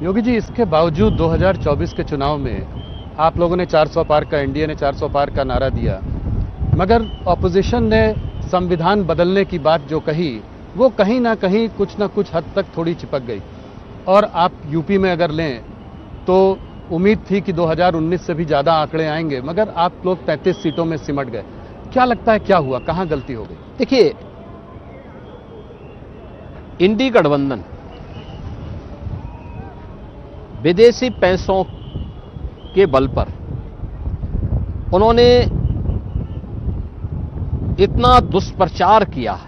योगी जी, इसके बावजूद 2024 के चुनाव में आप लोगों ने 400 पार का, एनडीए ने 400 पार का नारा दिया, मगर ऑपोजिशन ने संविधान बदलने की बात जो कही, वो कहीं ना कहीं कुछ ना कुछ हद तक थोड़ी चिपक गई। और आप यूपी में अगर लें तो उम्मीद थी कि 2019 से भी ज्यादा आंकड़े आएंगे, मगर आप लोग 33 सीटों में सिमट गए। क्या लगता है, क्या हुआ, कहां गलती हो गई? देखिए, इंडी गठबंधन विदेशी पैसों के बल पर उन्होंने इतना दुष्प्रचार किया है।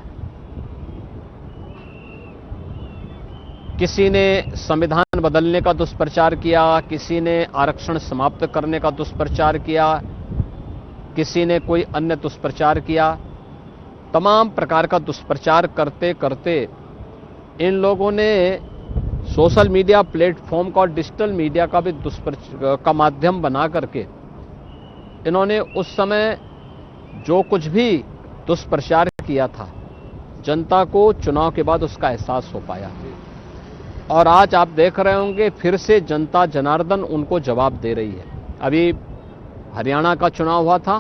किसी ने संविधान बदलने का दुष्प्रचार किया, किसी ने आरक्षण समाप्त करने का दुष्प्रचार किया, किसी ने कोई अन्य दुष्प्रचार किया। तमाम प्रकार का दुष्प्रचार करते करते इन लोगों ने सोशल मीडिया प्लेटफॉर्म का और डिजिटल मीडिया का भी दुष्प्रचार का माध्यम बना करके इन्होंने उस समय जो कुछ भी दुष्प्रचार किया था, जनता को चुनाव के बाद उसका एहसास हो पाया। और आज आप देख रहे होंगे फिर से जनता जनार्दन उनको जवाब दे रही है। अभी हरियाणा का चुनाव हुआ था,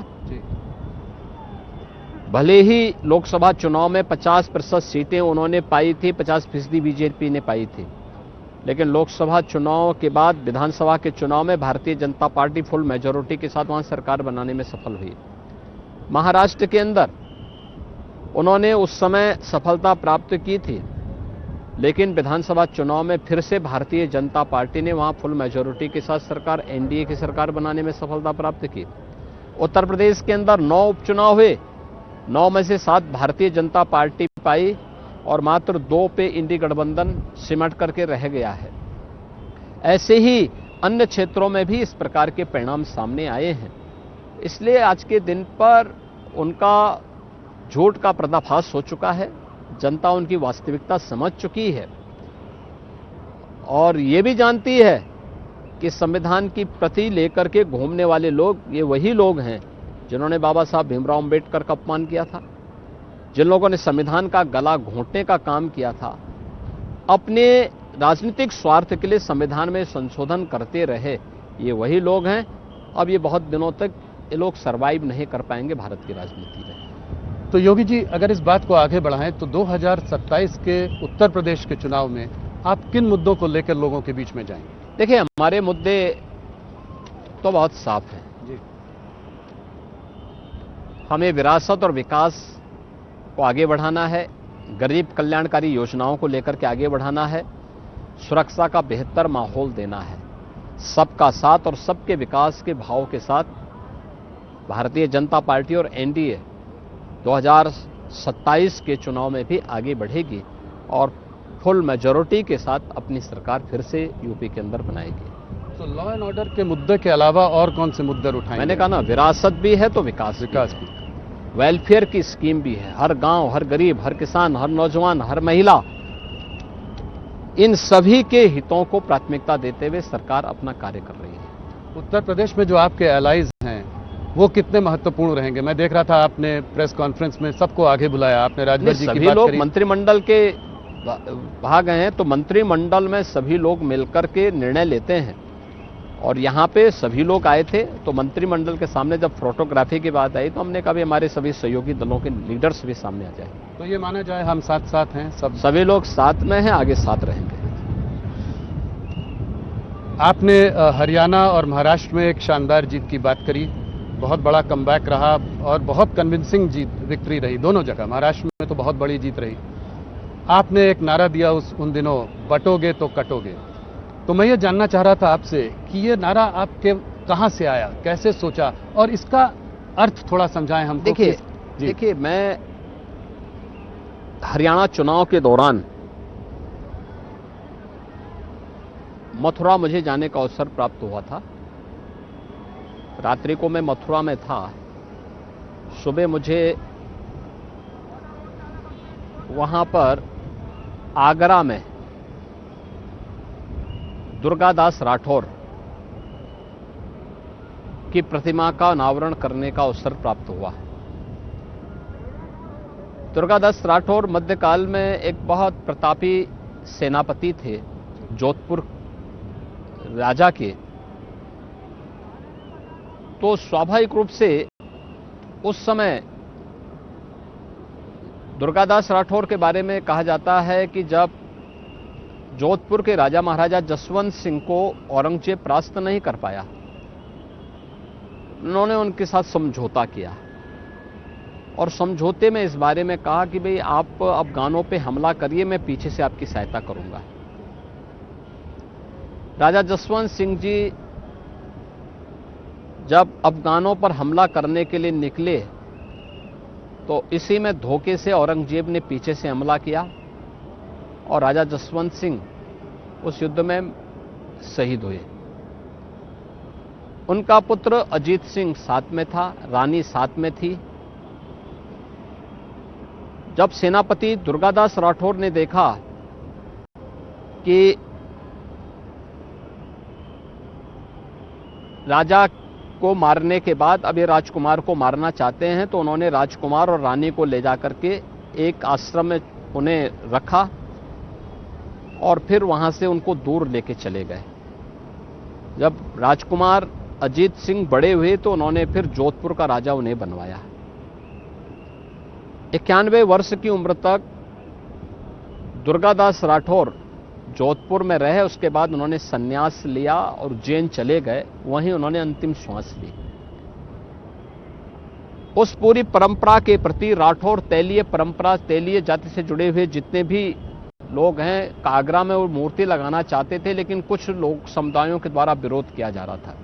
भले ही लोकसभा चुनाव में 50% सीटें उन्होंने पाई थी, 50% बीजेपी ने पाई थी, लेकिन लोकसभा चुनाव के बाद विधानसभा के चुनाव में Bharatiya Janata party full majority के साथ वहां सरकार बनाने में सफल हुई। महाराष्ट्र के अंदर उन्होंने उस समय सफलता प्राप्त की थी, लेकिन विधानसभा चुनाव में फिर से भारतीय जनता पार्टी ने वहां फुल मेजॉरिटी के साथ सरकार, एनडीए की सरकार बनाने में सफलता प्राप्त की। उत्तर प्रदेश के अंदर 9 उपचुनाव हुए, 9 में से 7 भारतीय जनता पार्टी पाई और मात्र 2 पे इंडी गठबंधन सिमट करके रह गया है। ऐसे ही अन्य क्षेत्रों में भी इस प्रकार के परिणाम सामने आए हैं। इसलिए आज के दिन पर उनका झूठ का पर्दाफाश हो चुका है, जनता उनकी वास्तविकता समझ चुकी है और ये भी जानती है कि संविधान की प्रति लेकर के घूमने वाले लोग ये वही लोग हैं जिन्होंने बाबा साहब भीमराव अंबेडकर का अपमान किया था, जिन लोगों ने संविधान का गला घोंटने का काम किया था, अपने राजनीतिक स्वार्थ के लिए संविधान में संशोधन करते रहे, ये वही लोग हैं। अब ये बहुत दिनों तक ये लोग सरवाइव नहीं कर पाएंगे भारत की राजनीति में। तो योगी जी, अगर इस बात को आगे बढ़ाएं तो 2027 के उत्तर प्रदेश के चुनाव में आप किन मुद्दों को लेकर लोगों के बीच में जाएंगे? देखिए, हमारे मुद्दे तो बहुत साफ हैं जी। हमें विरासत और विकास को आगे बढ़ाना है, गरीब कल्याणकारी योजनाओं को लेकर के आगे बढ़ाना है, सुरक्षा का बेहतर माहौल देना है, सबका साथ और सबके विकास के भाव के साथ भारतीय जनता पार्टी और एनडीए 2027 के चुनाव में भी आगे बढ़ेगी और फुल मेजॉरिटी के साथ अपनी सरकार फिर से यूपी के अंदर बनाएगी। तो लॉ एंड ऑर्डर के मुद्दे के अलावा और कौन से मुद्दे उठाएंगे? मैंने कहा ना, विरासत भी है तो विकास भी। वेलफेयर की स्कीम भी है, हर गांव, हर गरीब, हर किसान, हर नौजवान, हर महिला, इन सभी के हितों को प्राथमिकता देते हुए सरकार अपना कार्य कर रही है। उत्तर प्रदेश में जो आपके एलाइज हैं वो कितने महत्वपूर्ण रहेंगे? मैं देख रहा था आपने प्रेस कॉन्फ्रेंस में सबको आगे बुलाया, आपने राजभर जी की बात करी। सभी लोग मंत्रिमंडल के भाग हैं तो मंत्रिमंडल में सभी लोग मिलकर के निर्णय लेते हैं और यहाँ पे सभी लोग आए थे। तो मंत्रिमंडल के सामने जब फोटोग्राफी की बात आई तो हमने कहा भी हमारे सभी सहयोगी दलों के लीडर्स भी सामने आ जाए। तो ये माना जाए हम साथ साथ हैं, सभी लोग साथ में हैं, आगे साथ रहेंगे। आपने हरियाणा और महाराष्ट्र में एक शानदार जीत की बात करी, बहुत बड़ा कमबैक रहा और बहुत कन्विंसिंग जीत, विक्ट्री रही दोनों जगह। महाराष्ट्र में तो बहुत बड़ी जीत रही। आपने एक नारा दिया उन दिनों, बटोगे तो कटोगे। तो मैं ये जानना चाह रहा था आपसे कि ये नारा आपके कहां से आया, कैसे सोचा और इसका अर्थ थोड़ा समझाएं हमको। देखिए, मैं हरियाणा चुनाव के दौरान मथुरा मुझे जाने का अवसर प्राप्त हुआ था। रात्रि को मैं मथुरा में था, सुबह मुझे वहां पर आगरा में दुर्गादास राठौर की प्रतिमा का अनावरण करने का अवसर प्राप्त हुआ। दुर्गादास राठौर मध्यकाल में एक बहुत प्रतापी सेनापति थे, जोधपुर राजा के, तो स्वाभाविक रूप से उस समय दुर्गादास राठौर के बारे में कहा जाता है कि जब जोधपुर के राजा महाराजा जसवंत सिंह को औरंगजेब परास्त नहीं कर पाया, उन्होंने उनके साथ समझौता किया और समझौते में इस बारे में कहा कि भाई आप अफगानों पे हमला करिए, मैं पीछे से आपकी सहायता करूंगा। राजा जसवंत सिंह जी जब अफगानों पर हमला करने के लिए निकले तो इसी में धोखे से औरंगजेब ने पीछे से हमला किया और राजा जसवंत सिंह उस युद्ध में शहीद हुए। उनका पुत्र अजीत सिंह साथ में था, रानी साथ में थी। जब सेनापति दुर्गादास राठौर ने देखा कि राजा को मारने के बाद अब ये राजकुमार को मारना चाहते हैं, तो उन्होंने राजकुमार और रानी को ले जाकर के एक आश्रम में उन्हें रखा और फिर वहां से उनको दूर लेके चले गए। जब राजकुमार अजीत सिंह बड़े हुए तो उन्होंने फिर जोधपुर का राजा उन्हें बनवाया। 91 वर्ष की उम्र तक दुर्गादास राठौर जोधपुर में रहे। उसके बाद उन्होंने संन्यास लिया और उज्जैन चले गए, वहीं उन्होंने अंतिम श्वास ली। उस पूरी परंपरा के प्रति राठौर तेलीय परंपरा, तेलीय जाति से जुड़े हुए जितने भी लोग हैं, आगरा में वो मूर्ति लगाना चाहते थे, लेकिन कुछ लोग समुदायों के द्वारा विरोध किया जा रहा था।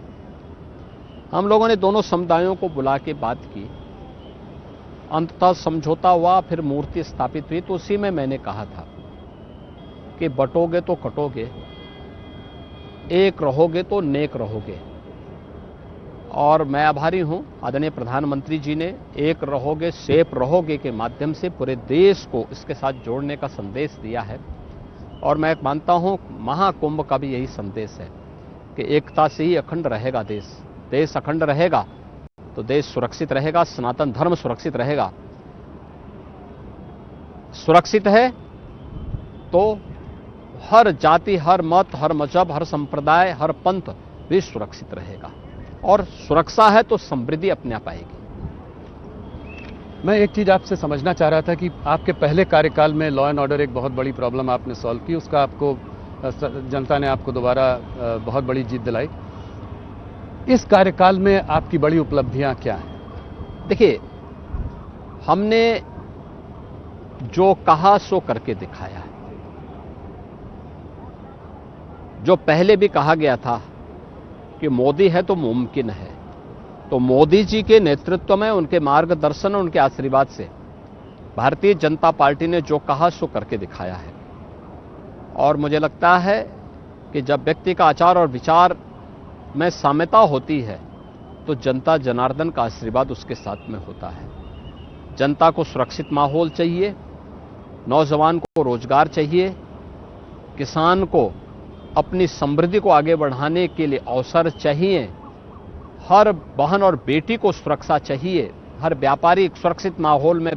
हम लोगों ने दोनों समुदायों को बुला के बात की, अंततः समझौता हुआ, फिर मूर्ति स्थापित हुई। तो उसी में मैंने कहा था कि बटोगे तो कटोगे, एक रहोगे तो नेक रहोगे। और मैं आभारी हूं आदरणीय प्रधानमंत्री जी ने एक रहोगे सेफ रहोगे के माध्यम से पूरे देश को इसके साथ जोड़ने का संदेश दिया है। और मैं मानता हूं महाकुंभ का भी यही संदेश है कि एकता से ही अखंड रहेगा देश। देश अखंड रहेगा तो देश सुरक्षित रहेगा, सनातन धर्म सुरक्षित रहेगा। सुरक्षित है तो हर जाति, हर मत, हर मजहब, हर संप्रदाय, हर पंथ भी सुरक्षित रहेगा। और सुरक्षा है तो समृद्धि अपने आप आएगी। मैं एक चीज आपसे समझना चाह रहा था कि आपके पहले कार्यकाल में लॉ एंड ऑर्डर एक बहुत बड़ी प्रॉब्लम आपने सॉल्व की, उसका आपको जनता ने आपको दोबारा बहुत बड़ी जीत दिलाई। इस कार्यकाल में आपकी बड़ी उपलब्धियां क्या हैं? देखिए, हमने जो कहा सो करके दिखाया है। जो पहले भी कहा गया था कि मोदी है तो मुमकिन है, तो मोदी जी के नेतृत्व में, उनके मार्गदर्शन और उनके आशीर्वाद से भारतीय जनता पार्टी ने जो कहा सो करके दिखाया है। और मुझे लगता है कि जब व्यक्ति का आचार और विचार में साम्यता होती है तो जनता जनार्दन का आशीर्वाद उसके साथ में होता है। जनता को सुरक्षित माहौल चाहिए, नौजवान को रोजगार चाहिए, किसान को अपनी समृद्धि को आगे बढ़ाने के लिए अवसर चाहिए, हर बहन और बेटी को सुरक्षा चाहिए, हर व्यापारी सुरक्षित माहौल में